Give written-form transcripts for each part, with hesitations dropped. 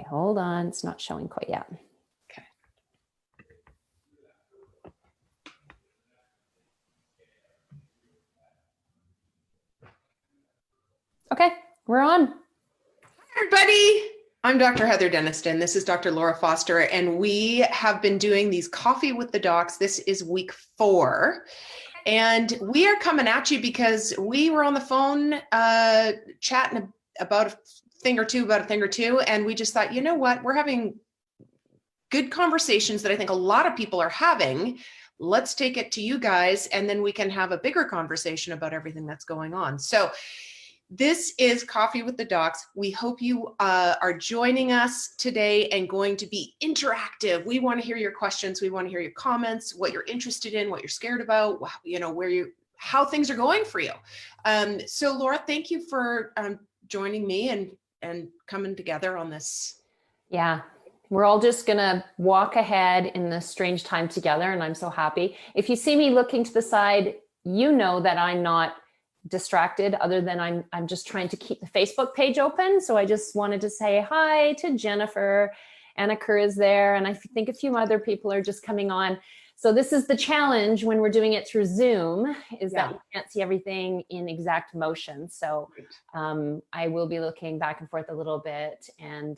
hold on. It's not showing quite yet. Okay. Okay, we're on. Hi, everybody. I'm Dr. Heather Denniston. This is Dr. Laura Foster, and we have been doing these Coffee with the Docs. This is week 4. And we are coming at you because we were on the phone chatting about a thing or two, and we just thought, you know what, we're having good conversations that I think a lot of people are having. Let's take it to you guys, and then we can have a bigger conversation about everything that's going on. So this is Coffee with the Docs. We hope you are joining us today and going to be interactive. We want to hear your questions. We want to hear your comments, what you're interested in, what you're scared about, you know, how things are going for you. So Laura, thank you for joining me and coming together on this. Yeah, we're all just gonna walk ahead in this strange time together, and I'm so happy. If you see me looking to the side, you know that I'm not distracted, other than I'm just trying to keep the Facebook page open. So I just wanted to say hi to Jennifer. Anna Kerr is there, and I think a few other people are just coming on. So this is the challenge when we're doing it through Zoom, is that we can't see everything in exact motion. So I will be looking back and forth a little bit, and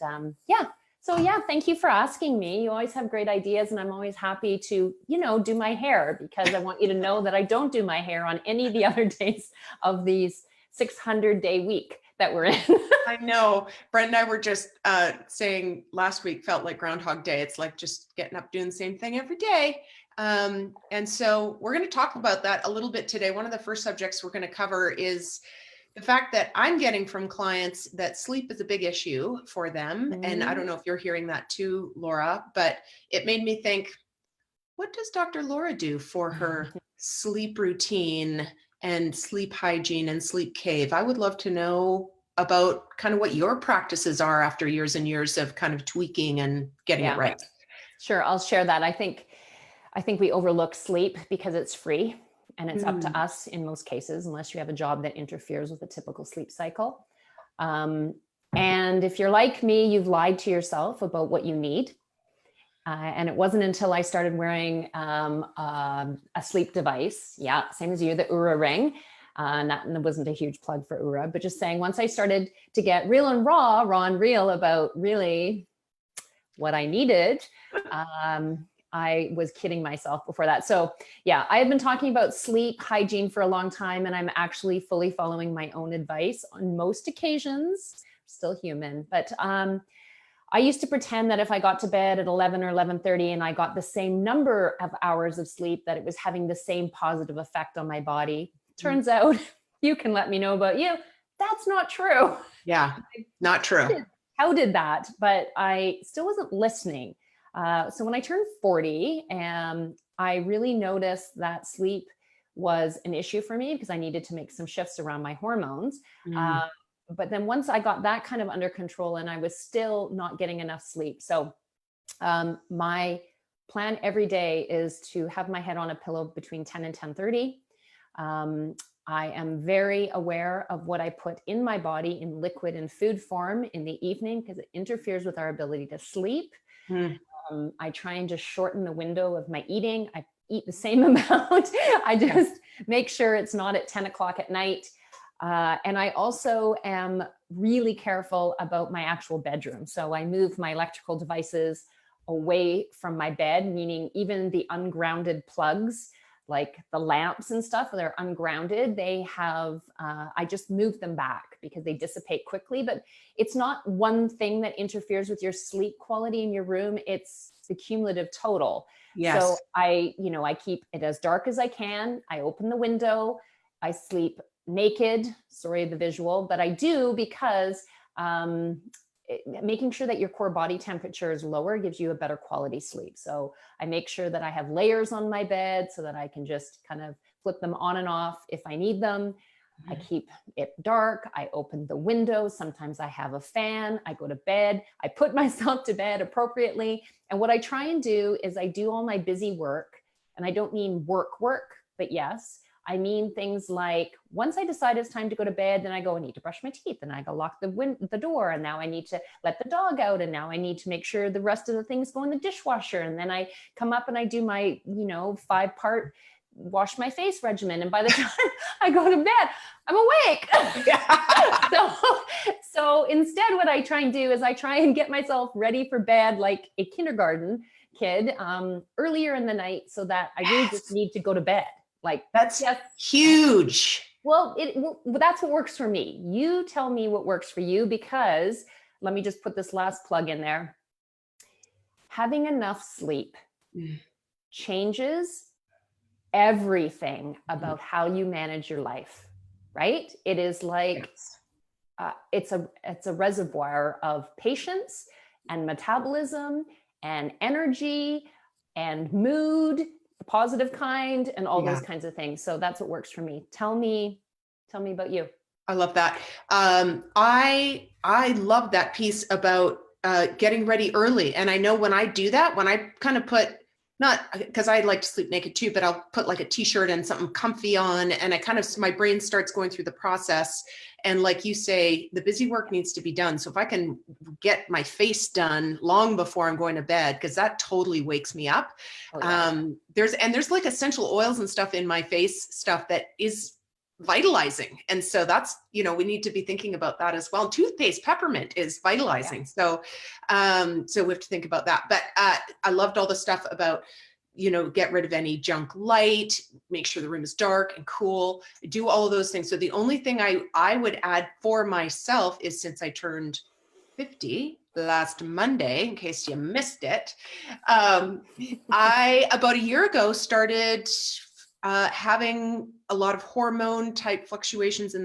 So yeah, thank you for asking me. You always have great ideas, and I'm always happy to, you know, do my hair, because I want you to know that I don't do my hair on any of the other days of these 600-day week that we're in. I know. Brent and I were just saying last week felt like Groundhog Day. It's like just getting up doing the same thing every day. And so we're going to talk about that a little bit today. One of the first subjects we're going to cover is the fact that I'm getting from clients that sleep is a big issue for them. And I don't know if you're hearing that too, Laura, but it made me think, what does Dr. Laura do for her sleep routine and sleep hygiene and sleep cave? I would love to know about kind of what your practices are after years and years of kind of tweaking and getting it right. Sure, I'll share that. I think we overlook sleep because it's free. And it's up to us in most cases, unless you have a job that interferes with a typical sleep cycle. And if you're like me, you've lied to yourself about what you need. And it wasn't until I started wearing a sleep device, same as you, the Oura Ring. And that wasn't a huge plug for Oura, but just saying, once I started to get real and raw and real about really what I needed, I was kidding myself before that. So yeah, I have been talking about sleep hygiene for a long time, and I'm actually fully following my own advice on most occasions. Still human, but I used to pretend that if I got to bed at 11 or 11:30 and I got the same number of hours of sleep, that it was having the same positive effect on my body. Turns out, you can let me know about you, that's not true. Yeah, not true. How did that? But I still wasn't listening. So when I turned 40, I really noticed that sleep was an issue for me because I needed to make some shifts around my hormones. But then once I got that kind of under control, and I was still not getting enough sleep. So my plan every day is to have my head on a pillow between 10 and 10:30. I am very aware of what I put in my body in liquid and food form in the evening, because it interferes with our ability to sleep. I try and just shorten the window of my eating. I eat the same amount. I just make sure it's not at 10 o'clock at night. And I also am really careful about my actual bedroom. So I move my electrical devices away from my bed, meaning even the ungrounded plugs, like the lamps and stuff, they're ungrounded. They have, I just move them back because they dissipate quickly, but it's not one thing that interferes with your sleep quality in your room. It's the cumulative total. Yes. So I keep it as dark as I can. I open the window. I sleep naked. Sorry, the visual, but I do because making sure that your core body temperature is lower gives you a better quality sleep. So I make sure that I have layers on my bed so that I can just kind of flip them on and off if I need them. I keep it dark. I open the window. Sometimes I have a fan. I go to bed. I put myself to bed appropriately. And what I try and do is I do all my busy work, and I don't mean work, but yes, I mean things like, once I decide it's time to go to bed, then I go, I need to brush my teeth, and I go lock the door, and now I need to let the dog out, and now I need to make sure the rest of the things go in the dishwasher, and then I come up and I do my 5-part wash my face regimen, and by the time I go to bed, I'm awake. So instead, what I try and do is I try and get myself ready for bed like a kindergarten kid, earlier in the night, so that I really just need to go to bed. Like, that's huge. Well, that's what works for me. You tell me what works for you, because let me just put this last plug in there. Having enough sleep changes everything about how you manage your life, right? It is like, it's a reservoir of patience and metabolism and energy and mood, the positive kind, and all those kinds of things. So that's what works for me. Tell me about you. I love that. I love that piece about getting ready early. And I know when I do that, when I kind of put, not because I like to sleep naked too, but I'll put like a t-shirt and something comfy on, and I kind of, my brain starts going through the process. And like you say, the busy work needs to be done. So if I can get my face done long before I'm going to bed, because that totally wakes me up. Oh, yeah. There's like essential oils and stuff in my face stuff that is vitalizing. And so that's, we need to be thinking about that as well. Toothpaste, peppermint is vitalizing. So we have to think about that. But I loved all the stuff about, get rid of any junk light, make sure the room is dark and cool, do all of those things. So the only thing I would add for myself is, since I turned 50 last Monday, in case you missed it, I, about a year ago, started having a lot of hormone type fluctuations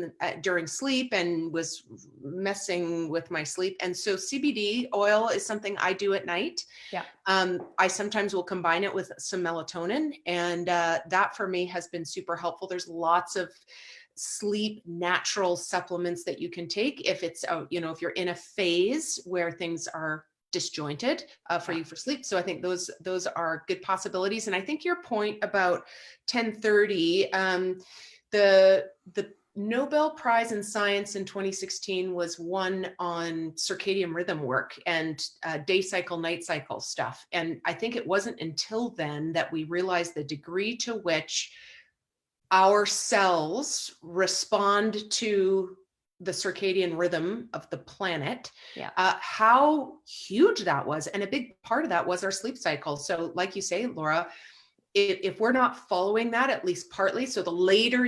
during sleep, and was messing with my sleep. And so CBD oil is something I do at night. Yeah. I sometimes will combine it with some melatonin, and that for me has been super helpful. There's lots of sleep natural supplements that you can take if it's, if you're in a phase where things are disjointed for you for sleep. So I think those are good possibilities. And I think your point about 10:30, the Nobel Prize in Science in 2016 was won on circadian rhythm work and day cycle, night cycle stuff. And I think it wasn't until then that we realized the degree to which our cells respond to the circadian rhythm of the planet, how huge that was. And a big part of that was our sleep cycle. So like you say, Laura, if we're not following that, at least partly, so the later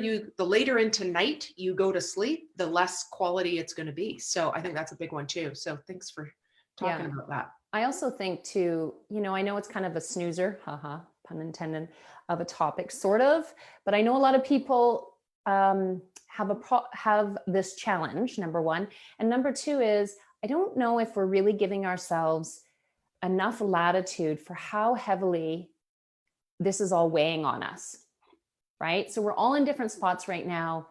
into night you go to sleep, the less quality it's going to be. So I think that's a big one too. So thanks for talking about that. I also think too, I know it's kind of a snoozer, pun intended, of a topic, sort of, but I know a lot of people have this challenge, number one. And number two is, I don't know if we're really giving ourselves enough latitude for how heavily this is all weighing on us, right? So we're all in different spots right now,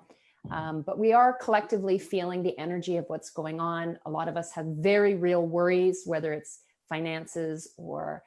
but we are collectively feeling the energy of what's going on. A lot of us have very real worries, whether it's finances or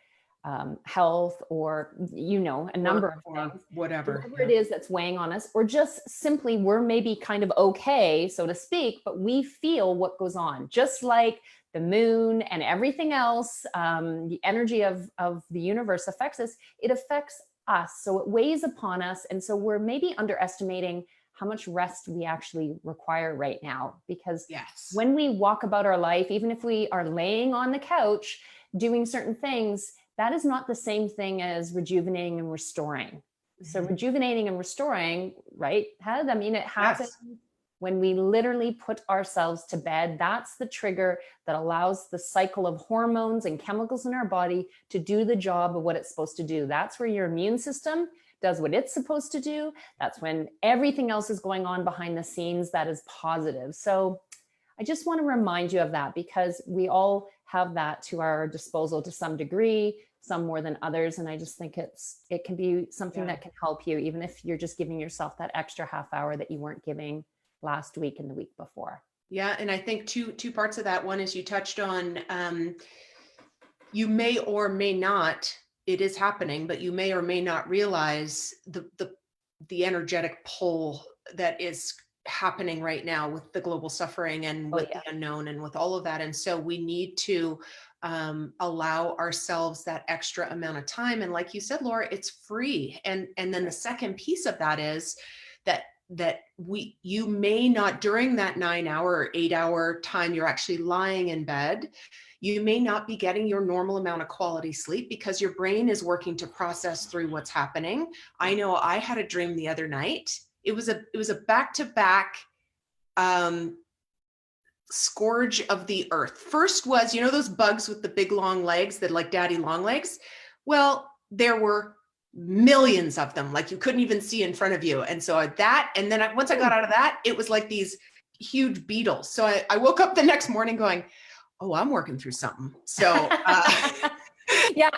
health, or a number of things, whatever it is that's weighing on us, or just simply we're maybe kind of okay, so to speak, but we feel what goes on, just like the moon and everything else. The energy of the universe affects us. It affects us, so it weighs upon us, and so we're maybe underestimating how much rest we actually require right now. Because when we walk about our life, even if we are laying on the couch doing certain things, that is not the same thing as rejuvenating and restoring. So rejuvenating and restoring, right? It happens when we literally put ourselves to bed. That's the trigger that allows the cycle of hormones and chemicals in our body to do the job of what it's supposed to do. That's where your immune system does what it's supposed to do. That's when everything else is going on behind the scenes that is positive. So I just want to remind you of that, because we all have that to our disposal to some degree, some more than others. And I just think it can be something that can help you, even if you're just giving yourself that extra half hour that you weren't giving last week and the week before. Yeah. And I think two parts of that. One is you touched on, you may or may not, it is happening, but you may or may not realize the the energetic pull that is happening right now with the global suffering and with the unknown and with all of that. And so we need to allow ourselves that extra amount of time. And like you said, Laura, it's free. And then the second piece of that is that you may not, during that 9-hour or 8-hour time you're actually lying in bed, you may not be getting your normal amount of quality sleep because your brain is working to process through what's happening. I know I had a dream the other night. It was a back-to-back scourge of the earth. First was, you know, those bugs with the big long legs that like daddy long legs? Well, there were millions of them, like you couldn't even see in front of you. And so that, and then once I got out of that, it was like these huge beetles. So I woke up the next morning going, oh, I'm working through something. So yeah,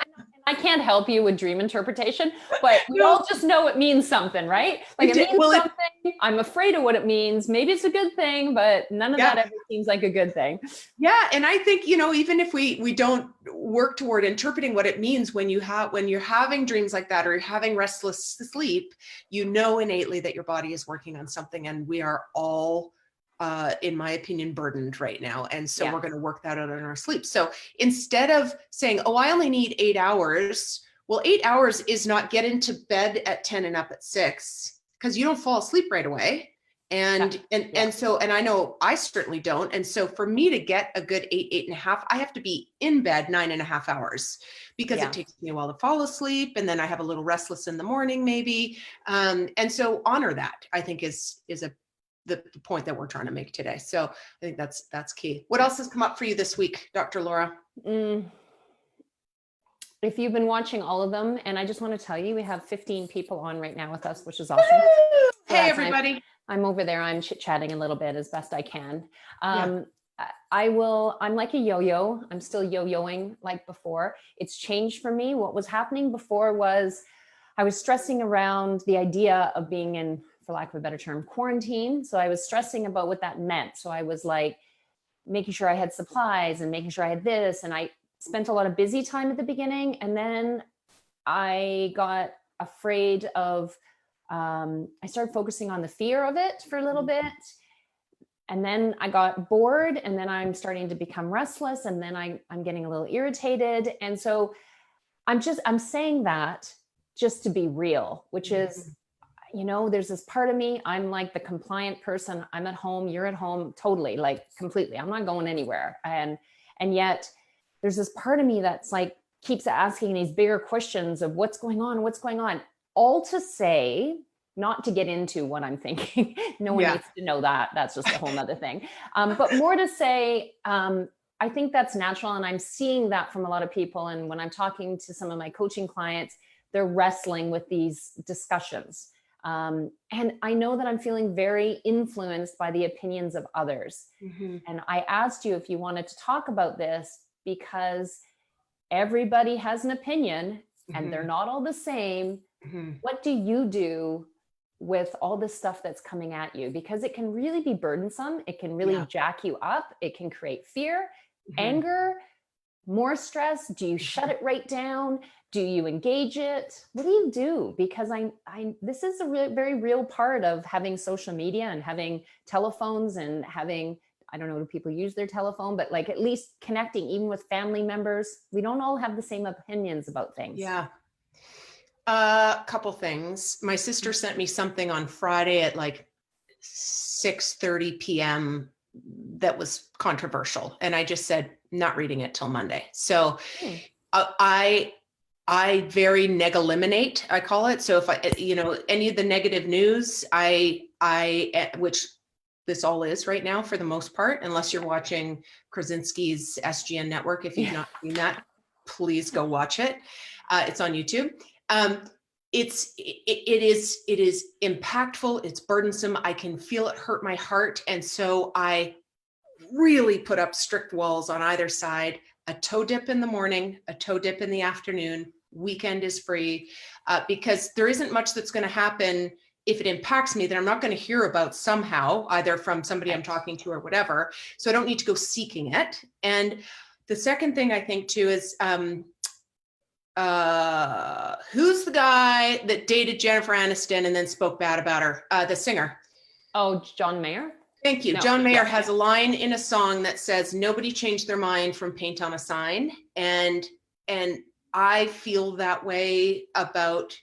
I can't help you with dream interpretation, but we all just know it means something, right? Like it means something. I'm afraid of what it means. Maybe it's a good thing, but none of that ever seems like a good thing. Yeah. And I think, you know, even if we don't work toward interpreting what it means, when you're having dreams like that, or you're having restless sleep, you know innately that your body is working on something, and we are all in my opinion, burdened right now. And so we're going to work that out in our sleep. So instead of saying, oh, I only need 8 hours. Well, 8 hours is not get into bed at 10 and up at 6, because you don't fall asleep right away. And I know I certainly don't. And so for me to get a good 8.5, I have to be in bed 9.5 hours, because it takes me a while to fall asleep. And then I have a little restless in the morning, maybe. And so honor that, I think is the point that we're trying to make today. So I think that's key. What else has come up for you this week, Dr. Laura? If you've been watching all of them, and I just want to tell you, we have 15 people on right now with us, which is awesome. So hey, everybody. I'm over there. I'm chit-chatting a little bit as best I can. I'm like a yo-yo. I'm still yo-yoing like before. It's changed for me. What was happening before was I was stressing around the idea of being in, for lack of a better term, quarantine. So I was stressing about what that meant. So I was like making sure I had supplies and making sure I had this. And I spent a lot of busy time at the beginning. And then I got afraid of, I started focusing on the fear of it for a little bit. And then I got bored, and then I'm starting to become restless. And then I'm getting a little irritated. And so I'm saying that just to be real, which is, you know, there's this part of me, I'm like the compliant person. I'm at home, you're at home, totally, like completely. I'm not going anywhere. And yet there's this part of me that's like, keeps asking these bigger questions of what's going on, all to say, not to get into what I'm thinking. No one needs to know that. That's just a whole nother thing. But more to say, I think that's natural. And I'm seeing that from a lot of people. And when I'm talking to some of my coaching clients, they're wrestling with these discussions. And I know that I'm feeling very influenced by the opinions of others. And I asked you if you wanted to talk about this, because everybody has an opinion and they're not all the same. What do you do with all this stuff that's coming at you? Because it can really be burdensome. It can really jack you up. It can create fear, anger, more stress. Do you shut it right down? Do you engage it? What do you do? Because this is a very real part of having social media and having telephones and having, I don't know, do people use their telephone, but like at least connecting even with family members. We don't all have the same opinions about things. Yeah. A couple things. My sister sent me something on Friday at like 6:30 p.m. that was controversial. And I just said, not reading it till Monday. So I very neg-eliminate, I call it. So if any of the negative news, which this all is right now for the most part, unless you're watching Krasinski's SGN network. If you've not seen that, please go watch it. It's on YouTube. It is impactful. It's burdensome. I can feel it hurt my heart. And so I really put up strict walls on either side. A toe dip in the morning, a toe dip in the afternoon. Weekend is free, because there isn't much that's going to happen if it impacts me that I'm not going to hear about somehow, either from somebody I'm talking to or whatever. So I don't need to go seeking it. And the second thing I think too is who's the guy that dated Jennifer Aniston and then spoke bad about her? The singer. Oh, John Mayer? Thank you. No. John Mayer has a line in a song that says, nobody changed their mind from paint on a sign. And I feel that way about,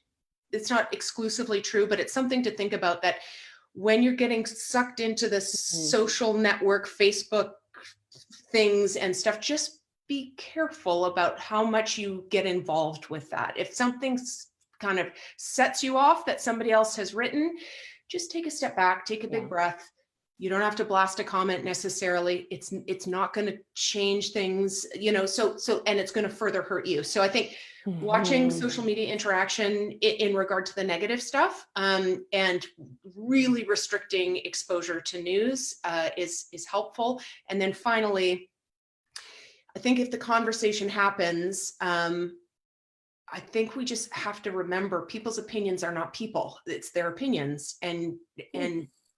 it's not exclusively true, but it's something to think about, that when you're getting sucked into this social network, Facebook things and stuff, just be careful about how much you get involved with that. If something's kind of sets you off that somebody else has written, just take a step back, take a big breath. You don't have to blast a comment necessarily. It's not going to change things, you know, so, and it's going to further hurt you. So I think watching social media interaction in regard to the negative stuff, and really restricting exposure to news is helpful. And then finally, I think if the conversation happens, I think we just have to remember people's opinions are not people. It's their opinions. And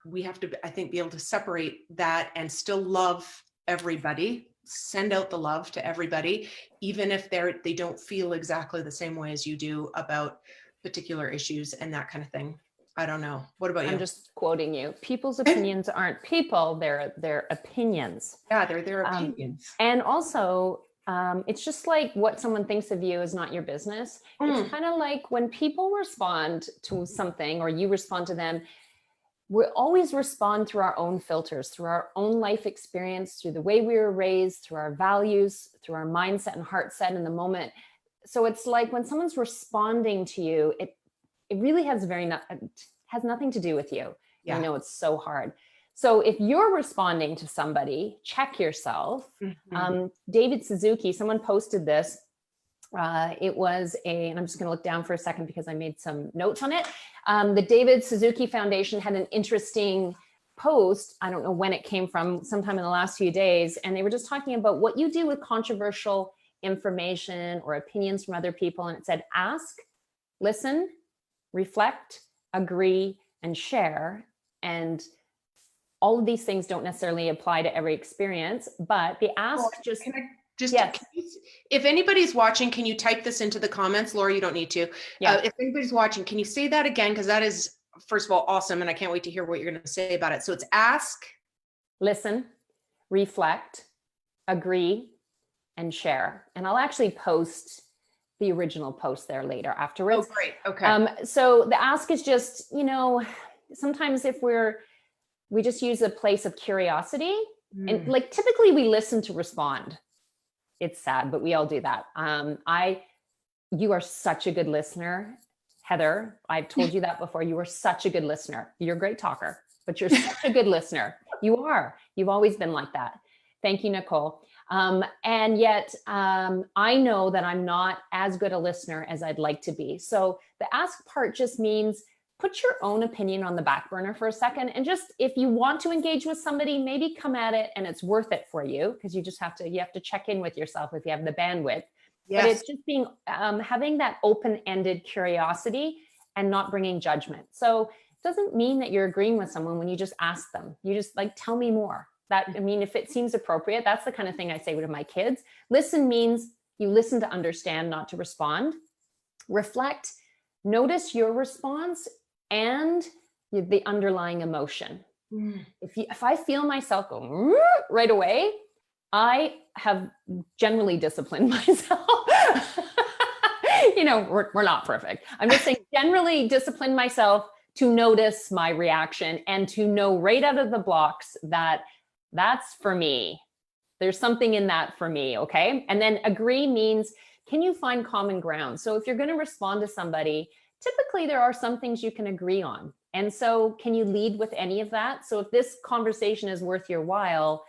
we have to, I think, be able to separate that and still love everybody, send out the love to everybody, even if they don't feel exactly the same way as you do about particular issues and that kind of thing. I don't know. What about you? I'm just quoting you. People's opinions aren't people, they're their opinions. Yeah, they're their opinions. And also, it's just like what someone thinks of you is not your business. It's kind of like when people respond to something or you respond to them, we always respond through our own filters, through our own life experience, through the way we were raised, through our values, through our mindset and heart set in the moment. So it's like when someone's responding to you, it really has has nothing to do with you. Yeah. I know it's so hard. So if you're responding to somebody, check yourself. David Suzuki, someone posted this. It was and I'm just going to look down for a second because I made some notes on it. The David Suzuki Foundation had an interesting post. I don't know when it came from, sometime in the last few days. And they were just talking about what you do with controversial information or opinions from other people. And it said, ask, listen, reflect, agree, and share. And all of these things don't necessarily apply to every experience, but the ask if anybody's watching, can you type this into the comments? Laura, you don't need to. If anybody's watching, can you say that again? Because that is, first of all, awesome. And I can't wait to hear what you're going to say about it. So it's ask, listen, reflect, agree, and share. And I'll actually post the original post there later afterwards. Oh, great. Okay. So the ask is just, you know, sometimes if we just use a place of curiosity and like typically we listen to respond. It's sad, but we all do that. You are such a good listener, Heather. I've told you that before. You are such a good listener. You're a great talker, but you're such a good listener. You are. You've always been like that. Thank you, Nicole. And yet I know that I'm not as good a listener as I'd like to be. So the ask part just means put your own opinion on the back burner for a second. And just, if you want to engage with somebody, maybe come at it and it's worth it for you, because you have to check in with yourself if you have the bandwidth. Yes. But it's just being, having that open-ended curiosity and not bringing judgment. So it doesn't mean that you're agreeing with someone when you just ask them. You just like, tell me more. I mean, if it seems appropriate, that's the kind of thing I say to my kids. Listen means you listen to understand, not to respond. Reflect, notice your response and the underlying emotion. If I feel myself go right away, I have generally disciplined myself. You know, we're not perfect. I'm just saying generally discipline myself to notice my reaction and to know right out of the blocks that that's for me. There's something in that for me, okay? And then agree means, can you find common ground? So if you're going to respond to somebody, typically there are some things you can agree on. And so can you lead with any of that? So if this conversation is worth your while,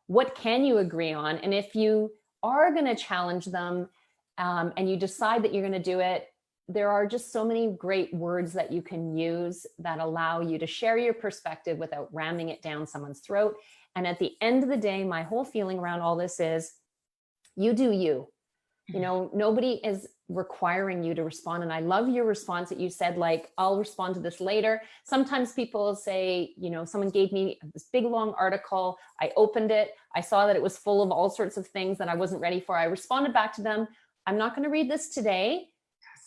what can you agree on? And if you are going to challenge them and you decide that you're going to do it, there are just so many great words that you can use that allow you to share your perspective without ramming it down someone's throat. And at the end of the day, my whole feeling around all this is you do you. You know, nobody is requiring you to respond. And I love your response that you said, like, I'll respond to this later. Sometimes people say, you know, someone gave me this big, long article. I opened it. I saw that it was full of all sorts of things that I wasn't ready for. I responded back to them. I'm not going to read this today,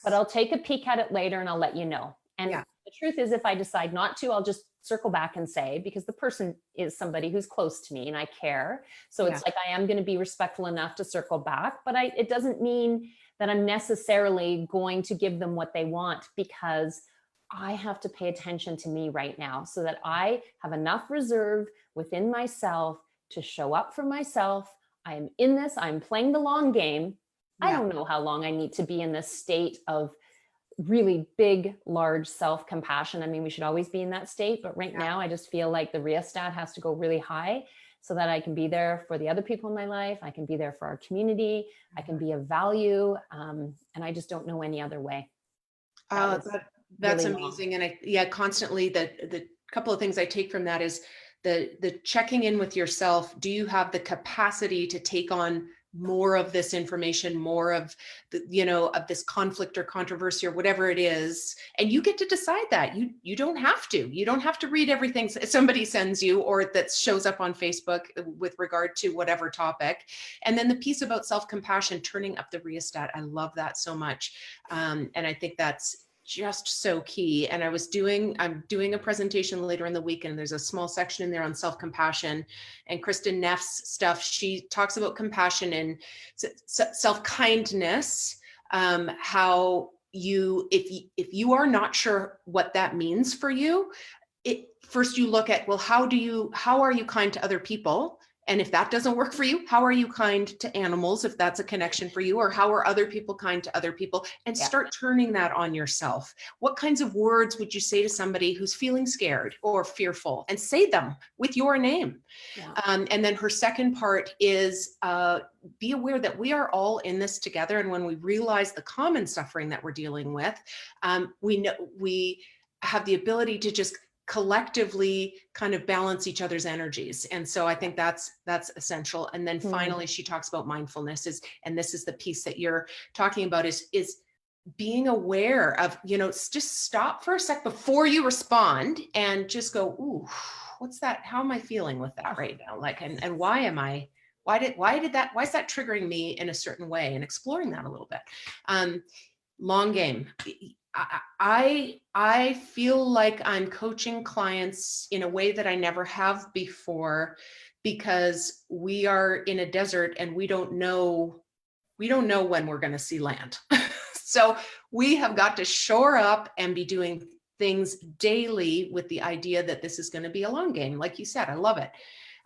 but I'll take a peek at it later and I'll let you know. And the truth is, if I decide not to, I'll just circle back and say, because the person is somebody who's close to me and I care. So it's like, I am going to be respectful enough to circle back, but it doesn't mean that I'm necessarily going to give them what they want, because I have to pay attention to me right now so that I have enough reserve within myself to show up for myself. I am in this, I'm playing the long game. I don't know how long I need to be in this state of really big, large self-compassion. I mean, we should always be in that state, but right now I just feel like the rheostat has to go really high so that I can be there for the other people in my life. I can be there for our community. I can be of value. And I just don't know any other way. That's really amazing. And constantly the couple of things I take from that is the checking in with yourself. Do you have the capacity to take on more of this information, more of the, of this conflict or controversy or whatever it is? And you get to decide that. You don't have to read everything somebody sends you or that shows up on Facebook with regard to whatever topic. And then the piece about self-compassion, turning up the rheostat. I love that so much. And I think that's just so key. And I'm doing a presentation later in the week, and there's a small section in there on self-compassion, and Kristin Neff's stuff. She talks about compassion and self-kindness, how if you are not sure what that means for you, first you look at, well, how are you kind to other people? And if that doesn't work for you, how are you kind to animals, if that's a connection for you? Or how are other people kind to other people? And start turning that on yourself. What kinds of words would you say to somebody who's feeling scared or fearful? And say them with your name. And then her second part is be aware that we are all in this together. And when we realize the common suffering that we're dealing with, we have the ability to just collectively kind of balance each other's energies. And so I think that's essential. And then finally, she talks about mindfulness and this is the piece that you're talking about is being aware of, just stop for a sec before you respond and just go, ooh, what's that? How am I feeling with that right now? Like, and why is that triggering me in a certain way, and exploring that a little bit. Long game. I feel like I'm coaching clients in a way that I never have before, because we are in a desert and we don't know when we're going to see land. So we have got to shore up and be doing things daily with the idea that this is going to be a long game. Like you said, I love it.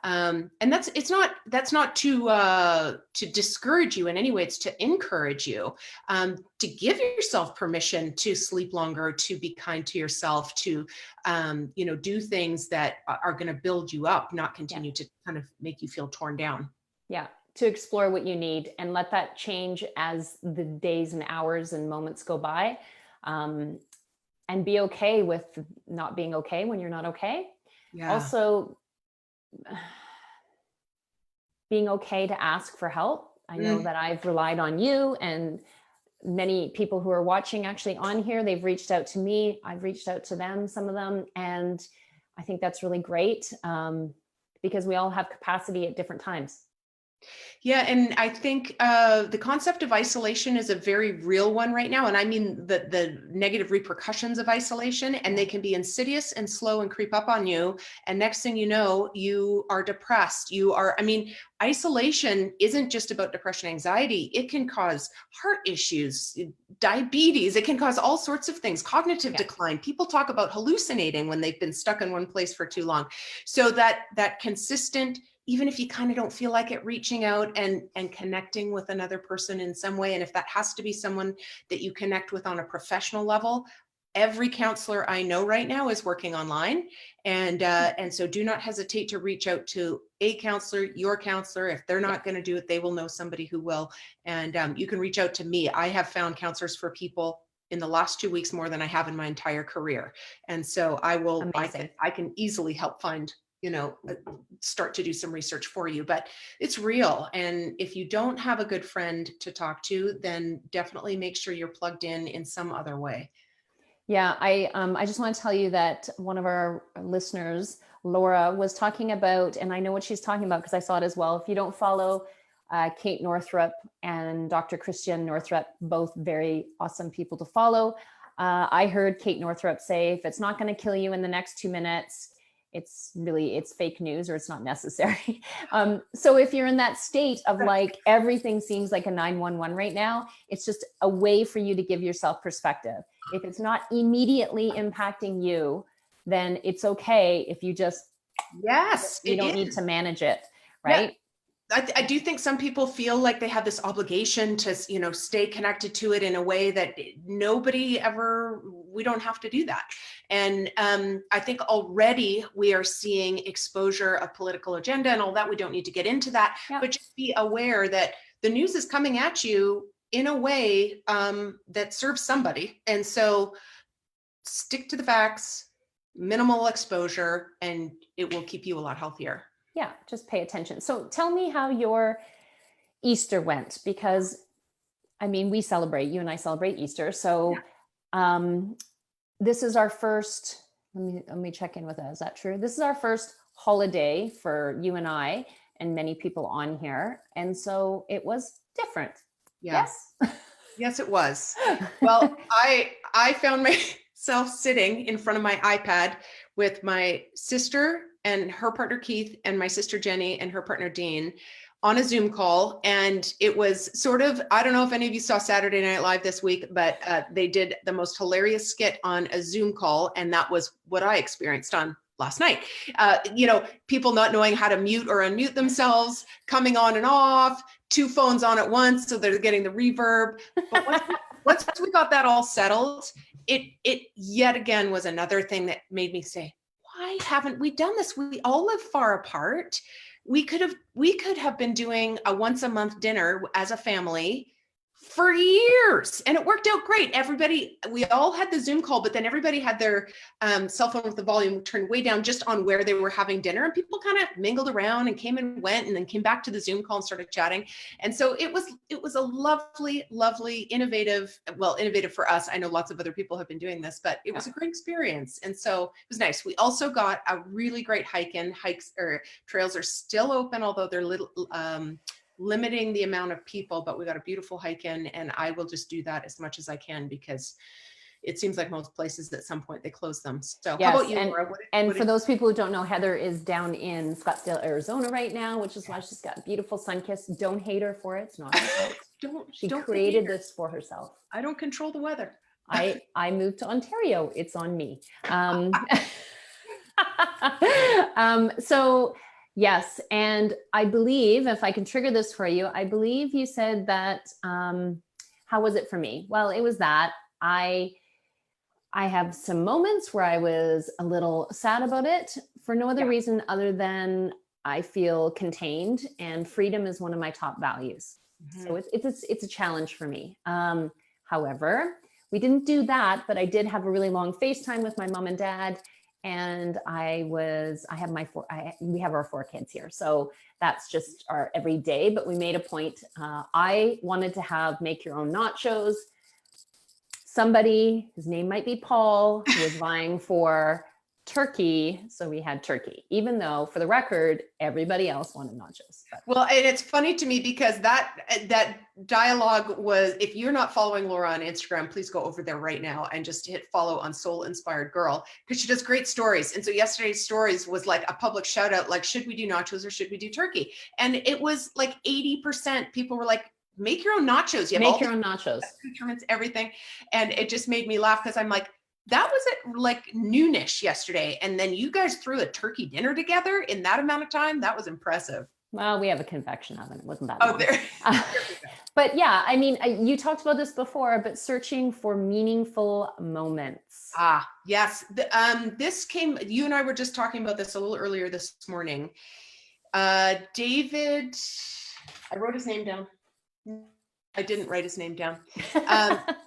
And that's not to discourage you in any way. It's to encourage you, to give yourself permission to sleep longer, to be kind to yourself, to, do things that are going to build you up, not continue to kind of make you feel torn down. Yeah. To explore what you need and let that change as the days and hours and moments go by. And be okay with not being okay when you're not okay. Yeah. Also, being okay to ask for help. I know that I've relied on you, and many people who are watching actually on here, they've reached out to me. I've reached out to them, some of them. And I think that's really great, because we all have capacity at different times. Yeah. And I think the concept of isolation is a very real one right now. And I mean the negative repercussions of isolation, and they can be insidious and slow and creep up on you. And next thing you know, you are depressed. Isolation isn't just about depression, anxiety. It can cause heart issues, diabetes. It can cause all sorts of things, cognitive decline. People talk about hallucinating when they've been stuck in one place for too long. So that consistent, even if you kind of don't feel like it, reaching out and connecting with another person in some way. And if that has to be someone that you connect with on a professional level, every counselor I know right now is working online. And so do not hesitate to reach out to a counselor, your counselor. If they're not going to do it, they will know somebody who will. And you can reach out to me. I have found counselors for people in the last 2 weeks more than I have in my entire career. And so I can easily help find, start to do some research for you, but it's real. And if you don't have a good friend to talk to, then definitely make sure you're plugged in some other way. Yeah, I just want to tell you that one of our listeners, Laura, was talking about, and I know what she's talking about because I saw it as well. If you don't follow Kate Northrup and Dr. Kristin Northrup, both very awesome people to follow. I heard Kate Northrup say, if it's not going to kill you in the next 2 minutes, it's fake news or it's not necessary. So if you're in that state of like, everything seems like a 911 right now, it's just a way for you to give yourself perspective. If it's not immediately impacting you, then it's okay if you just, you don't need to manage it, right? Yeah. I do think some people feel like they have this obligation to, stay connected to it in a way that we don't have to do that. And I think already we are seeing exposure of political agenda and all that. We don't need to get into that, but just be aware that the news is coming at you in a way that serves somebody. And so stick to the facts, minimal exposure, and it will keep you a lot healthier. Yeah, just pay attention. So tell me how your Easter went, because I mean, you and I celebrate Easter. So this is our first, let me check in with that. Is that true? This is our first holiday for you and I and many people on here. And so it was different. Yeah. Yes. Yes, it was. Well, I found myself sitting in front of my iPad with my sister and her partner Keith and my sister Jenny and her partner Dean on a Zoom call. And it was sort of, I don't know if any of you saw Saturday Night Live this week, but they did the most hilarious skit on a Zoom call. And that was what I experienced on last night. People not knowing how to mute or unmute themselves, coming on and off, 2 phones on at once, so they're getting the reverb. But once we got that all settled, it yet again was another thing that made me say, why haven't we done this? We all live far apart. We could have been doing a once a month dinner as a family for years, and it worked out great. We all had the Zoom call, but then everybody had their cell phone with the volume turned way down just on where they were having dinner, and people kind of mingled around and came and went and then came back to the Zoom call and started chatting. And so it was a lovely, lovely, innovative for us. I know lots of other people have been doing this, but it was a great experience. And so it was nice. We also got a really great trails are still open, although they're little limiting the amount of people, but we got a beautiful hike in, and I will just do that as much as I can because it seems like most places at some point they close them. So yes, how about you, Laura? For those people who don't know, Heather is down in Scottsdale, Arizona right now, which is why she's got a beautiful sun kiss. Don't hate her for it. It's not her fault. She created this for herself. I don't control the weather. I moved to Ontario. It's on me. So yes. And I believe, if I can trigger this for you, I believe you said that, how was it for me? Well, it was that I have some moments where I was a little sad about it for no other reason other than I feel contained, and freedom is one of my top values. Mm-hmm. So it's a challenge for me. However, we didn't do that, but I did have a really long FaceTime with my mom and dad. And we have our 4 kids here. So that's just our everyday, but we made a point. I wanted to have make your own nachos. Somebody, his name might be Paul, was vying for turkey. So we had turkey, even though for the record, everybody else wanted nachos. Well, and it's funny to me because that dialogue was, if you're not following Laura on Instagram, please go over there right now and just hit follow on Soul Inspired Girl, because she does great stories. And so yesterday's stories was like a public shout out, like, should we do nachos or should we do turkey? And it was like 80% people were like, make your own nachos. You have make your own nachos. Everything. And it just made me laugh because I'm like, that was at like noonish yesterday. And then you guys threw a turkey dinner together in that amount of time. That was impressive. Well, we have a convection oven. It wasn't that long. Oh, there. But yeah, I mean, you talked about this before, but searching for meaningful moments. Yes. You and I were just talking about this a little earlier this morning. David, I wrote his name down. I didn't write his name down.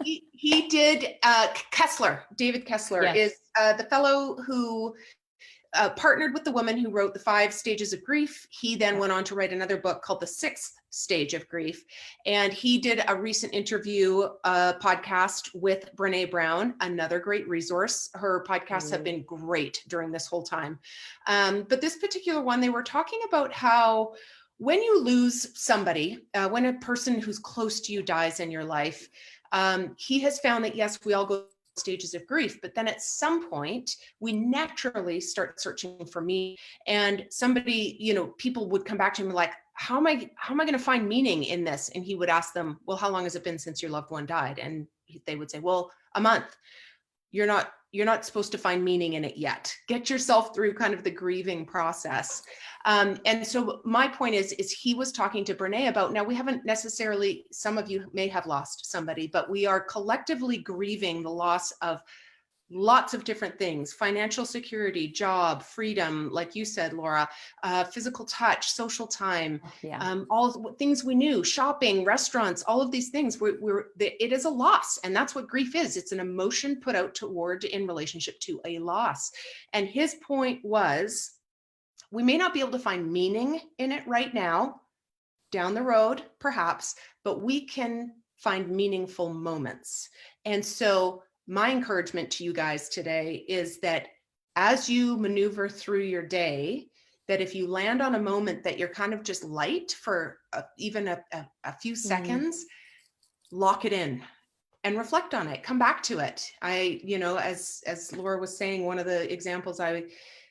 He did, Kessler, David Kessler is the fellow who partnered with the woman who wrote The 5 Stages of Grief. He then went on to write another book called The 6th Stage of Grief. And he did a recent interview podcast with Brene Brown, another great resource. Her podcasts have been great during this whole time. But this particular one, they were talking about how when you lose somebody, when a person who's close to you dies in your life, he has found that, yes, we all go stages of grief, but then at some point we naturally start searching for me. And somebody, people would come back to him like, how am I going to find meaning in this? And he would ask them, well, how long has it been since your loved one died? And they would say, well, a month. You're not supposed to find meaning in it yet. Get yourself through kind of the grieving process. And so my point is he was talking to Brene about, now we haven't necessarily, some of you may have lost somebody, but we are collectively grieving the loss of lots of different things: financial security, job, freedom, like you said, Laura, physical touch, social time, all the things we knew, shopping, restaurants, all of these things. It is a loss. And that's what grief is. It's an emotion put out toward in relationship to a loss. And his point was, we may not be able to find meaning in it right now, down the road, perhaps, but we can find meaningful moments. And so my encouragement to you guys today is that as you maneuver through your day, that if you land on a moment that you're kind of just light for even a few seconds, lock it in and reflect on it. Come back to it. As Laura was saying, one of the examples I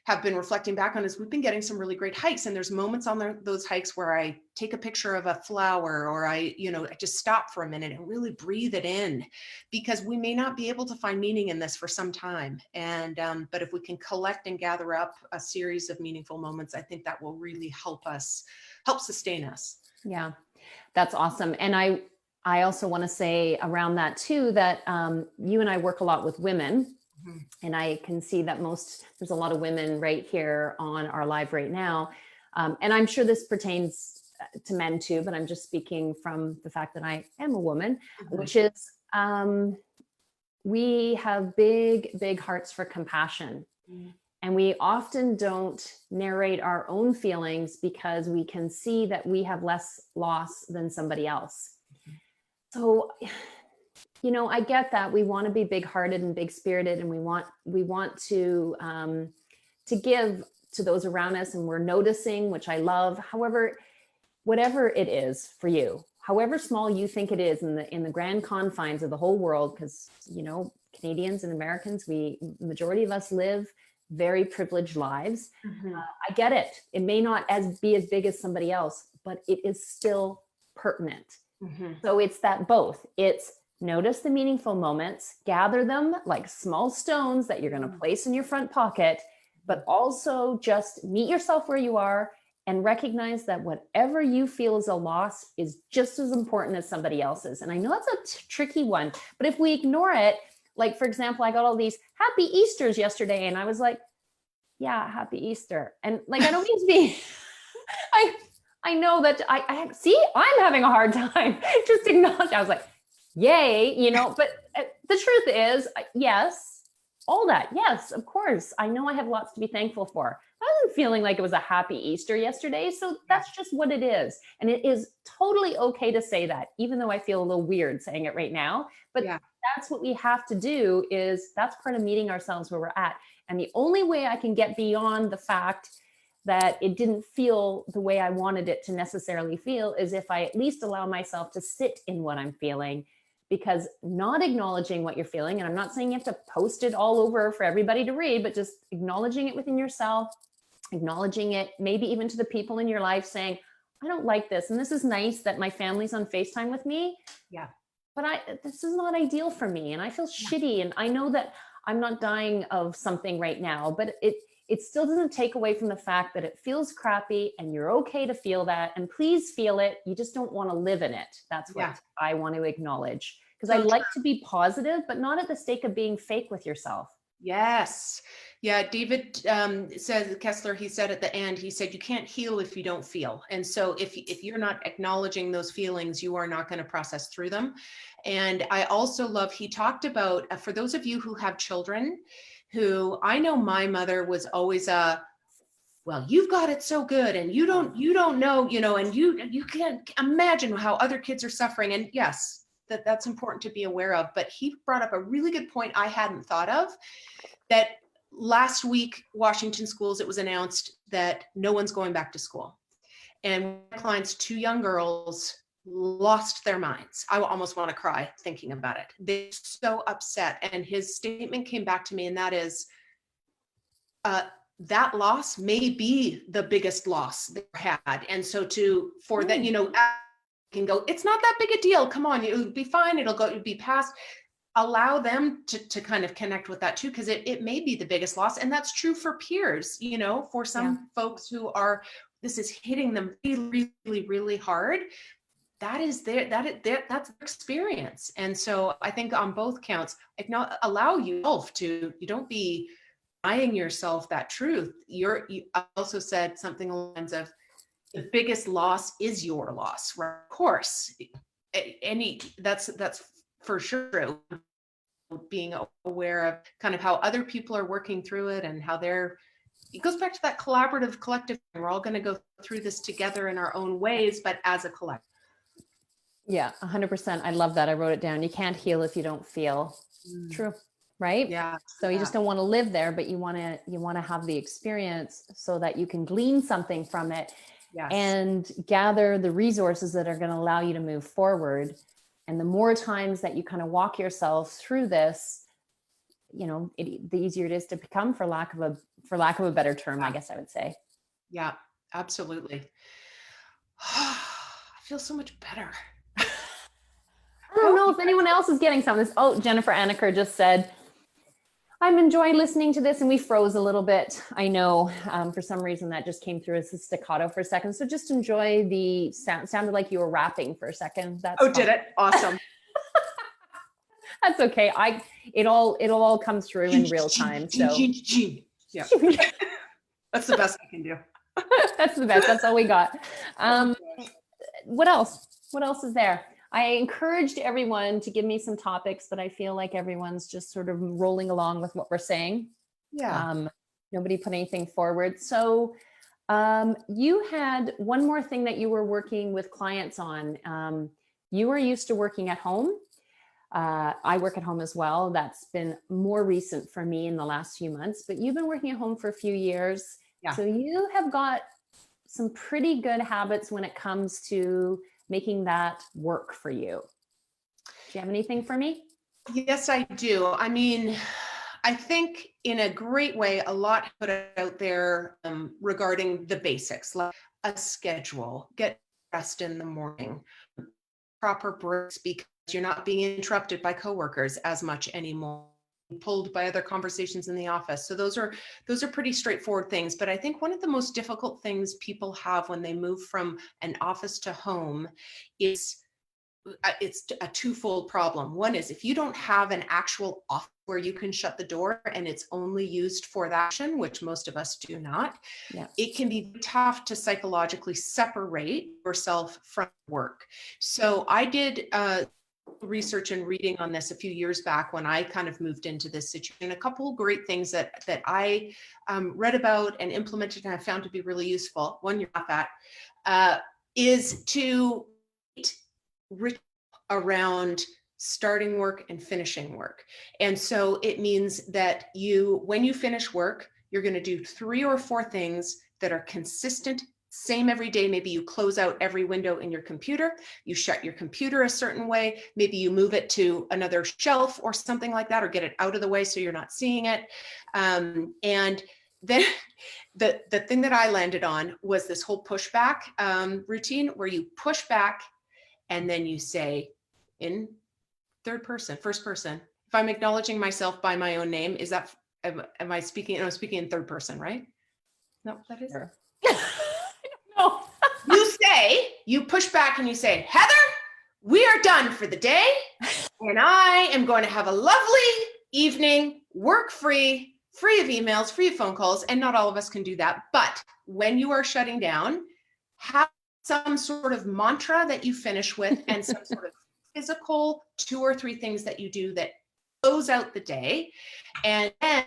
have been reflecting back on is we've been getting some really great hikes, and there's moments on those hikes where I take a picture of a flower, or I just stop for a minute and really breathe it in, because we may not be able to find meaning in this for some time. And but if we can collect and gather up a series of meaningful moments, I think that will really help sustain us. Yeah, that's awesome. And I also want to say around that too, that you and I work a lot with women. And I can see that there's a lot of women right here on our live right now. And I'm sure this pertains to men too, but I'm just speaking from the fact that I am a woman, which is we have big, big hearts for compassion. And we often don't narrate our own feelings because we can see that we have less loss than somebody else. So I get that we want to be big-hearted and big-spirited, and we want to give to those around us, and we're noticing, which I love. However, whatever it is for you, however small you think it is in the grand confines of the whole world, because Canadians and Americans, majority of us live very privileged lives. I get it. It may not be as big as somebody else, but it is still pertinent. So it's that both. It's notice the meaningful moments, gather them like small stones that you're going to place in your front pocket, but also just meet yourself where you are and recognize that whatever you feel is a loss is just as important as somebody else's. And I know that's a tricky one, but if we ignore it, like, for example, I got all these happy Easters yesterday, and I was like, yeah, happy Easter. And like, I don't mean to be, I know that I see, I'm having a hard time just acknowledge. I was like, yay, but the truth is, yes, all that. Yes, of course. I know I have lots to be thankful for. I wasn't feeling like it was a happy Easter yesterday. So that's just what it is. And it is totally okay to say that, even though I feel a little weird saying it right now. But that's what we have to do, that's part of meeting ourselves where we're at. And the only way I can get beyond the fact that it didn't feel the way I wanted it to necessarily feel is if I at least allow myself to sit in what I'm feeling. Because not acknowledging what you're feeling, and I'm not saying you have to post it all over for everybody to read, but just acknowledging it within yourself, acknowledging it, maybe even to the people in your life, saying, I don't like this. And this is nice that my family's on FaceTime with me. Yeah. But this is not ideal for me. And I feel shitty. And I know that I'm not dying of something right now, but it still doesn't take away from the fact that it feels crappy, and you're okay to feel that. And please feel it. You just don't want to live in it. That's what I want to acknowledge. Because I like to be positive, but not at the stake of being fake with yourself. Yes. Yeah. David says, Kessler, he said at the end, he said, you can't heal if you don't feel. And so if you're not acknowledging those feelings, you are not going to process through them. And I also love, he talked about, for those of you who have children, who I know my mother was always well, you've got it so good, and you don't know, and you can't imagine how other kids are suffering. And yes, that's important to be aware of. But he brought up a really good point I hadn't thought of, that last week, Washington schools, it was announced that no one's going back to school. And clients, 2 young girls, lost their minds. I almost want to cry thinking about it. They're so upset. And his statement came back to me, and that is, that loss may be the biggest loss they had. And so for that, can go, it's not that big a deal. Come on, it'll be fine. It'll be past. Allow them to kind of connect with that too, because it may be the biggest loss. And that's true for peers, for some folks who are, this is hitting them really, really, really hard. That's their experience. And so I think on both counts, allow yourself you don't be denying yourself that truth. You also said something along the lines of, the biggest loss is your loss, right? Of course, that's for sure. Being aware of kind of how other people are working through it and how it goes back to that collaborative, collective. We're all going to go through this together in our own ways, but as a collective. Yeah, 100%. I love that. I wrote it down. You can't heal if you don't feel. True. Right? Yeah. So you just don't want to live there, but you want to have the experience so that you can glean something from it. Yes. And gather the resources that are going to allow you to move forward. And the more times that you kind of walk yourself through this, the easier it is to become, for lack of a better term, I guess I would say. Yeah, absolutely. I feel so much better. I don't know if anyone else is getting some of this. Oh, Jennifer Anaker just said, I'm enjoying listening to this, and we froze a little bit. I know for some reason that just came through as a staccato for a second. So just enjoy the sound. Sounded like you were rapping for a second. That's fine. Did it? Awesome. That's okay. It'll all come through in real time. So yeah, that's the best I can do. That's the best. That's all we got. What else? What else is there? I encouraged everyone to give me some topics, but I feel like everyone's just sort of rolling along with what we're saying. Yeah. Nobody put anything forward. So you had one more thing that you were working with clients on. You were used to working at home. I work at home as well. That's been more recent for me in the last few months, but you've been working at home for a few years. Yeah. So you have got some pretty good habits when it comes to making that work for you. Do you have anything for me? Yes, I do. I mean, I think in a great way, a lot put out there regarding the basics, like a schedule, get dressed in the morning, proper breaks because you're not being interrupted by coworkers as much anymore, pulled by other conversations in the office. So those are pretty straightforward things. But I think one of the most difficult things people have when they move from an office to home is it's a twofold problem. One is if you don't have an actual office where you can shut the door and it's only used for that action, which most of us do not, it can be tough to psychologically separate yourself from work. So I did research and reading on this a few years back when I kind of moved into this situation. A couple of great things that I read about and implemented and I found to be really useful. One you're not at is to around starting work and finishing work. And so it means that when you finish work, you're going to do 3 or 4 things that are consistent, same every day. Maybe you close out every window in your computer, you shut your computer a certain way, maybe you move it to another shelf or something like that, or get it out of the way so you're not seeing it. And then the thing that I landed on was this whole pushback routine where you push back and then you say in third person, first person. If I'm acknowledging myself by my own name, is that, am I speaking? I'm speaking in third person, right? No, that is. Sure. No. You push back and you say, Heather, we are done for the day. And I am going to have a lovely evening, work-free, free of emails, free of phone calls. And not all of us can do that. But when you are shutting down, have some sort of mantra that you finish with and some sort of physical 2 or 3 things that you do that close out the day. And then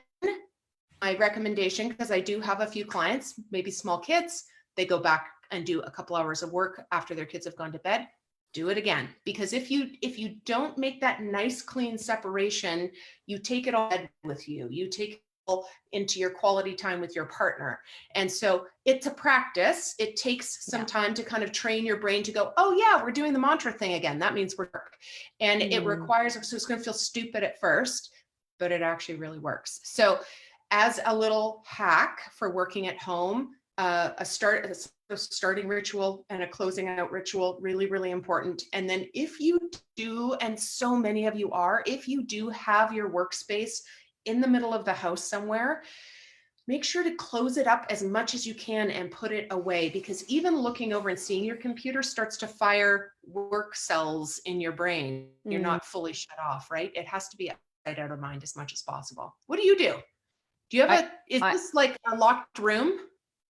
my recommendation, because I do have a few clients, maybe small kids, they go back and do a couple hours of work after their kids have gone to bed, do it again. Because if you don't make that nice, clean separation, you take it all with you. You take into your quality time with your partner. And so it's a practice. It takes some time to kind of train your brain to go, oh yeah, we're doing the mantra thing again. That means we're work. And it requires, so it's going to feel stupid at first, but it actually really works. So as a little hack for working at home, a starting ritual and a closing out ritual, really, really important. And then if you do, and so many of you are, if you do have your workspace in the middle of the house somewhere, make sure to close it up as much as you can and put it away, because even looking over and seeing your computer starts to fire work cells in your brain. You're not fully shut off, right? It has to be out of mind as much as possible. What do you do? Do you have is this like a locked room?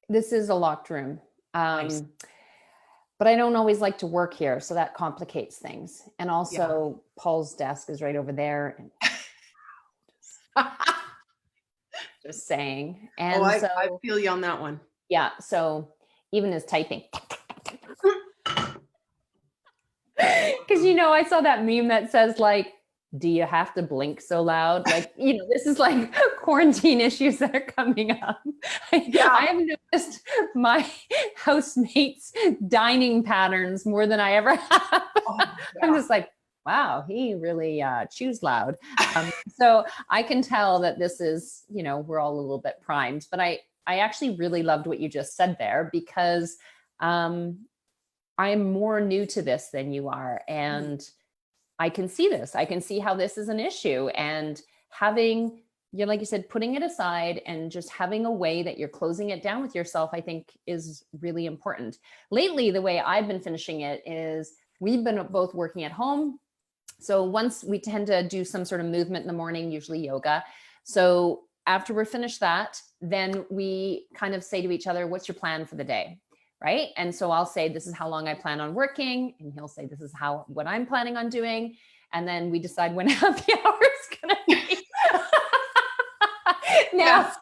This is a locked room. Nice. But I don't always like to work here, so that complicates things. And also Paul's desk is right over there. And just saying. And I feel you on that one. Yeah. So even his typing. Because, I saw that meme that says like, do you have to blink so loud? Like, this is like quarantine issues that are coming up. I have noticed my housemates' dining patterns more than I ever have. I'm just like, wow, he really chews loud. So I can tell that this is, we're all a little bit primed. But I actually really loved what you just said there, because I'm more new to this than you are. And I can see this. I can see how this is an issue, and having, like you said, putting it aside and just having a way that you're closing it down with yourself, I think is really important. Lately, the way I've been finishing it is we've been both working at home. So once we tend to do some sort of movement in the morning, usually yoga. So after we're finished that, then we kind of say to each other, what's your plan for the day? Right. And so I'll say, this is how long I plan on working. And he'll say, this is what I'm planning on doing. And then we decide when happy hour is going to be. Now,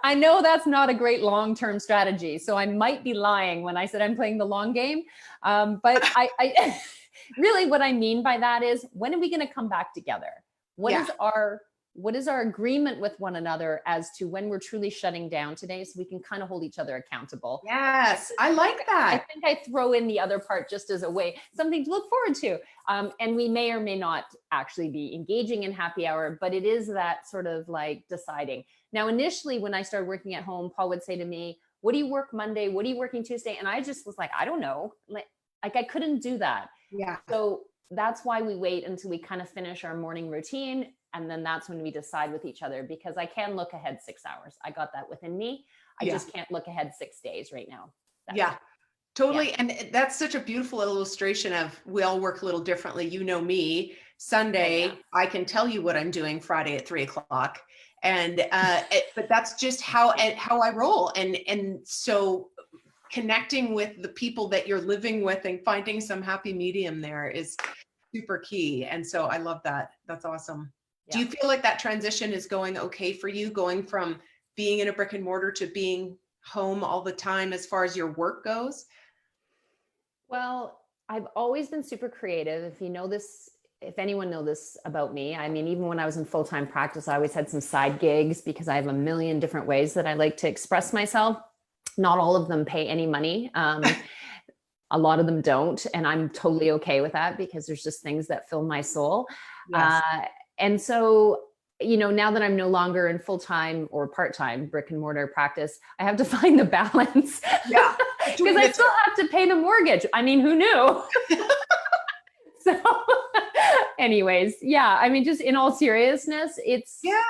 I know that's not a great long-term strategy. So I might be lying when I said I'm playing the long game. But I really, what I mean by that is, when are we going to come back together? What is our agreement with one another as to when we're truly shutting down today, so we can kind of hold each other accountable? Yes, I like that. I think I throw in the other part just as a way, something to look forward to. And we may or may not actually be engaging in happy hour, but it is that sort of like deciding. Now, initially, when I started working at home, Paul would say to me, what do you work Monday? What are you working Tuesday? And I just was like, I don't know. Like I couldn't do that. Yeah. So that's why we wait until we kind of finish our morning routine. And then that's when we decide with each other, because I can look ahead 6 hours. I got that within me. I just can't look ahead 6 days right now. Totally. Yeah. And that's such a beautiful illustration of, we all work a little differently. You know me, Sunday, I can tell you what I'm doing Friday at 3:00. And, but that's just how I roll. And so connecting with the people that you're living with and finding some happy medium there is super key. And so I love that. That's awesome. Do you feel like that transition is going okay for you, going from being in a brick and mortar to being home all the time as far as your work goes? Well, I've always been super creative. If anyone knows this about me, I mean, even when I was in full-time practice, I always had some side gigs, because I have a million different ways that I like to express myself. Not all of them pay any money. A lot of them don't. And I'm totally okay with that, because there's just things that fill my soul. Yes. And so, now that I'm no longer in full-time or part-time brick and mortar practice, I have to find the balance. Yeah. Because I still have to pay the mortgage. I mean, who knew? So anyways, I mean, just in all seriousness, it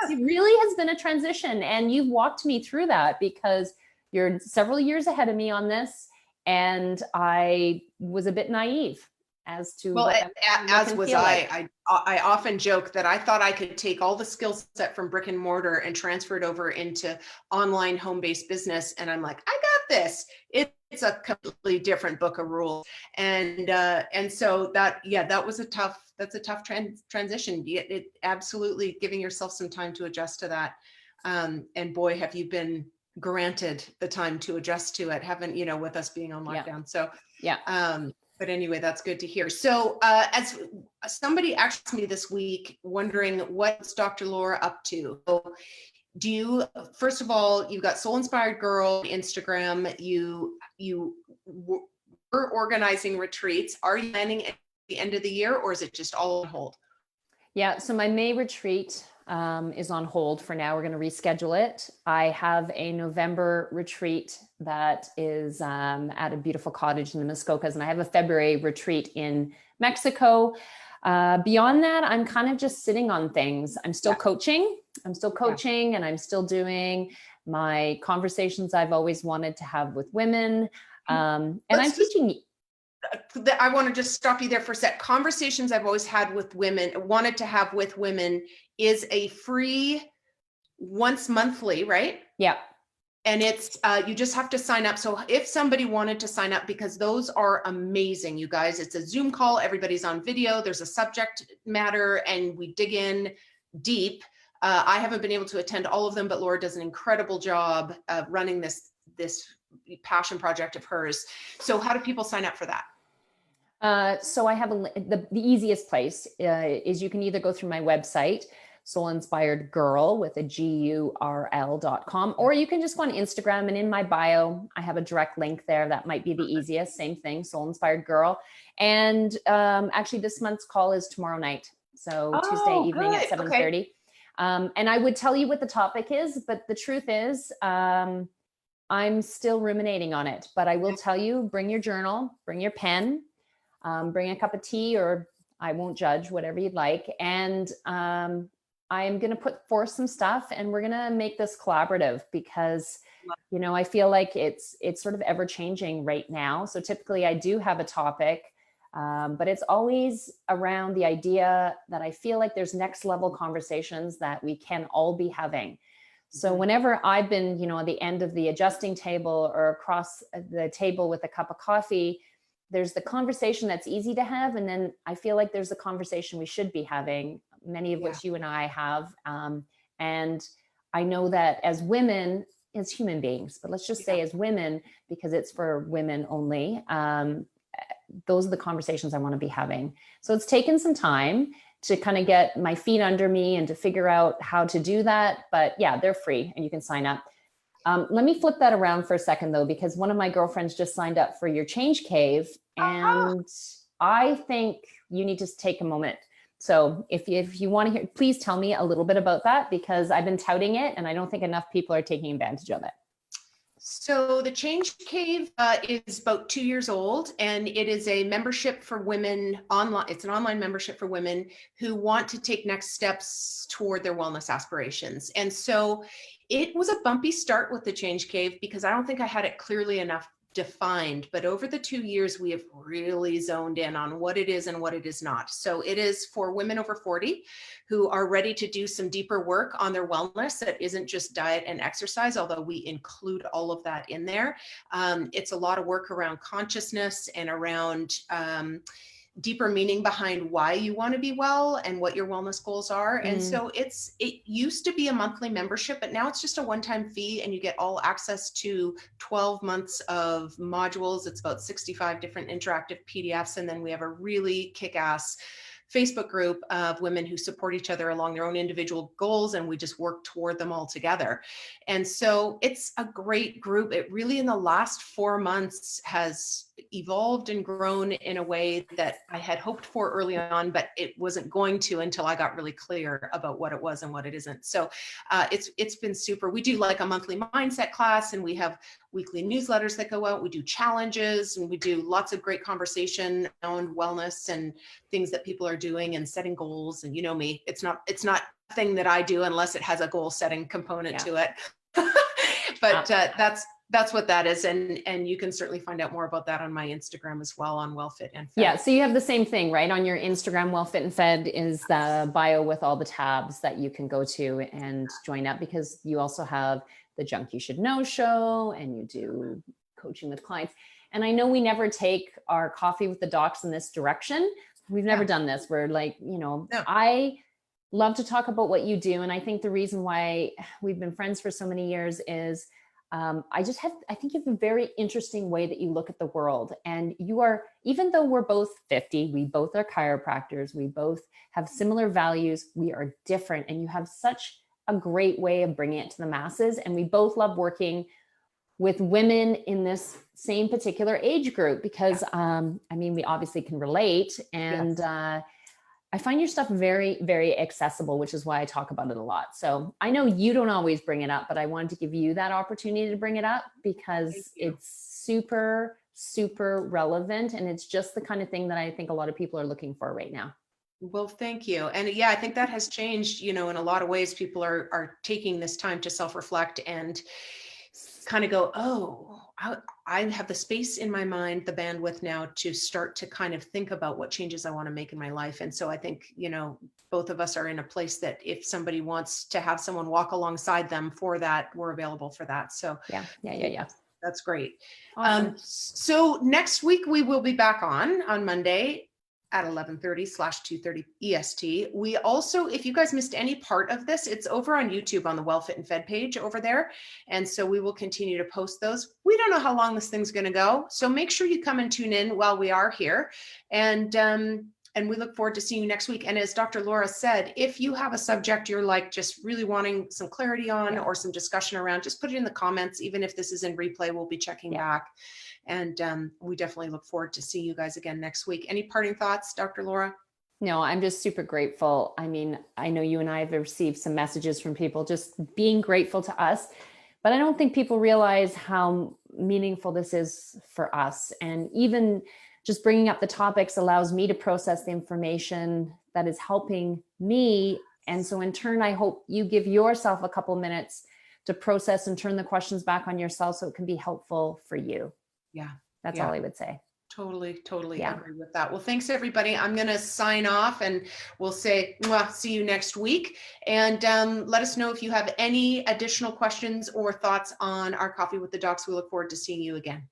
really has been a transition, and you've walked me through that, because you're several years ahead of me on this. And I was a bit naive as to as was I. I often joke that I thought I could take all the skill set from brick and mortar and transfer it over into online home-based business. And I'm like, I got this. It's a completely different book of rules. And so that was a tough transition. It absolutely giving yourself some time to adjust to that. And boy, have you been granted the time to adjust to it, haven't, with us being on lockdown. So, but anyway, that's good to hear. So as somebody asked me this week, wondering what's Dr. Laura up to? So do you, first of all, you've got Soul Inspired Girl Instagram, we're organizing retreats. Are you planning at the end of the year, or is it just all on hold? Yeah, so my May retreat is on hold for now. We're going to reschedule it. I have a November retreat that is at a beautiful cottage in the Muskokas, and I have a February retreat in Mexico. Beyond that, I'm kind of just sitting on things. I'm still coaching. I'm still coaching, and I'm still doing my conversations I've always wanted to have with women. And I'm teaching. I want to just stop you there for a sec. Conversations I've always had with women, wanted to have with women, is a free once monthly, right? Yeah. And it's, you just have to sign up. So if somebody wanted to sign up, because those are amazing, you guys, it's a Zoom call, everybody's on video, there's a subject matter, and we dig in deep. I haven't been able to attend all of them, but Laura does an incredible job of running this passion project of hers. So how do people sign up for that? So I have the easiest place is you can either go through my website, Soul Inspired Girl with a GURL.com, or you can just go on Instagram, and in my bio, I have a direct link there. That might be the easiest. Same thing, Soul Inspired Girl. And actually this month's call is tomorrow night. So Tuesday evening at 7:30. Okay. And I would tell you what the topic is, but the truth is, I'm still ruminating on it, but I will tell you, bring your journal, bring your pen, bring a cup of tea, or I won't judge, whatever you'd like. And I'm going to put forth some stuff, and we're going to make this collaborative, because, you know, I feel like it's sort of ever changing right now. So typically I do have a topic, but it's always around the idea that I feel like there's next level conversations that we can all be having. So whenever I've been, you know, at the end of the adjusting table or across the table with a cup of coffee, there's the conversation that's easy to have. And then I feel like there's the conversation we should be having, many of which you and I have. And I know that as women, as human beings, but let's just say as women, because it's for women only, those are the conversations I want to be having. So it's taken some time to kind of get my feet under me and to figure out how to do that. But yeah, they're free and you can sign up. Let me flip that around for a second though, because one of my girlfriends just signed up for your Change Cave, and I think you need to take a moment. So if you want to hear, please tell me a little bit about that, because I've been touting it and I don't think enough people are taking advantage of it. So the Change Cave is about 2 years old, and it is a membership for women online. It's an online membership for women who want to take next steps toward their wellness aspirations. And so it was a bumpy start with the Change Cave, because I don't think I had it clearly enough defined, but over the 2 years, we have really zoned in on what it is and what it is not. So it is for women over 40 who are ready to do some deeper work on their wellness that isn't just diet and exercise, although we include all of that in there. It's a lot of work around consciousness and around deeper meaning behind why you want to be well and what your wellness goals are. And so it used to be a monthly membership, but now it's just a one-time fee, and you get all access to 12 months of modules. It's about 65 different interactive PDFs. And then we have a really kick-ass Facebook group of women who support each other along their own individual goals, and we just work toward them all together. And so it's a great group. It really, in the last 4 months, has evolved and grown in a way that I had hoped for early on, but it wasn't going to until I got really clear about what it was and what it isn't. So it's been super. We do like a monthly mindset class, and we have weekly newsletters that go out. We do challenges, and we do lots of great conversation around wellness and things that people are doing and setting goals. And you know me, it's not a thing that I do unless it has a goal setting component to it. But that's what that is. And you can certainly find out more about that on my Instagram as well, on WellFit and Fed. Yeah. So you have the same thing, right? On your Instagram, WellFit and Fed is the bio with all the tabs that you can go to and join up, because you also have the Junk You Should Know show, and you do coaching with clients. And I know we never take our Coffee with the Docs in this direction. We've never done this. We're like, you know, I love to talk about what you do. And I think the reason why we've been friends for so many years is I think you have a very interesting way that you look at the world. And you are, even though we're both 50, we both are chiropractors, we both have similar values, we are different. And you have such a great way of bringing it to the masses. And we both love working with women in this same particular age group because, I mean, we obviously can relate. And I find your stuff very, very accessible, which is why I talk about it a lot. So I know you don't always bring it up, but I wanted to give you that opportunity to bring it up because it's super, super relevant. And it's just the kind of thing that I think a lot of people are looking for right now. Well, thank you. And yeah, I think that has changed, in a lot of ways. People are taking this time to self-reflect and kind of go, oh, I have the space in my mind, the bandwidth now to start to kind of think about what changes I want to make in my life. And so I think, both of us are in a place that if somebody wants to have someone walk alongside them for that, we're available for that. So yeah. That's great. Awesome. So next week we will be back on Monday at 11:30/2:30 EST. We also, if you guys missed any part of this, it's over on YouTube on the Well Fit and Fed page over there. And so we will continue to post those. We don't know how long this thing's going to go. So make sure you come and tune in while we are here. And we look forward to seeing you next week. And as Dr. Laura said, if you have a subject you're like just really wanting some clarity on or some discussion around, just put it in the comments. Even if this is in replay, we'll be checking back. And we definitely look forward to seeing you guys again next week. Any parting thoughts, Dr. Laura? No, I'm just super grateful. I mean, I know you and I have received some messages from people just being grateful to us, but I don't think people realize how meaningful this is for us. And even just bringing up the topics allows me to process the information that is helping me. And so in turn, I hope you give yourself a couple minutes to process and turn the questions back on yourself so it can be helpful for you. Yeah. That's all I would say. Totally agree with that. Well, thanks everybody. I'm going to sign off and we'll say, see you next week. And let us know if you have any additional questions or thoughts on our Coffee with the Docs. We look forward to seeing you again.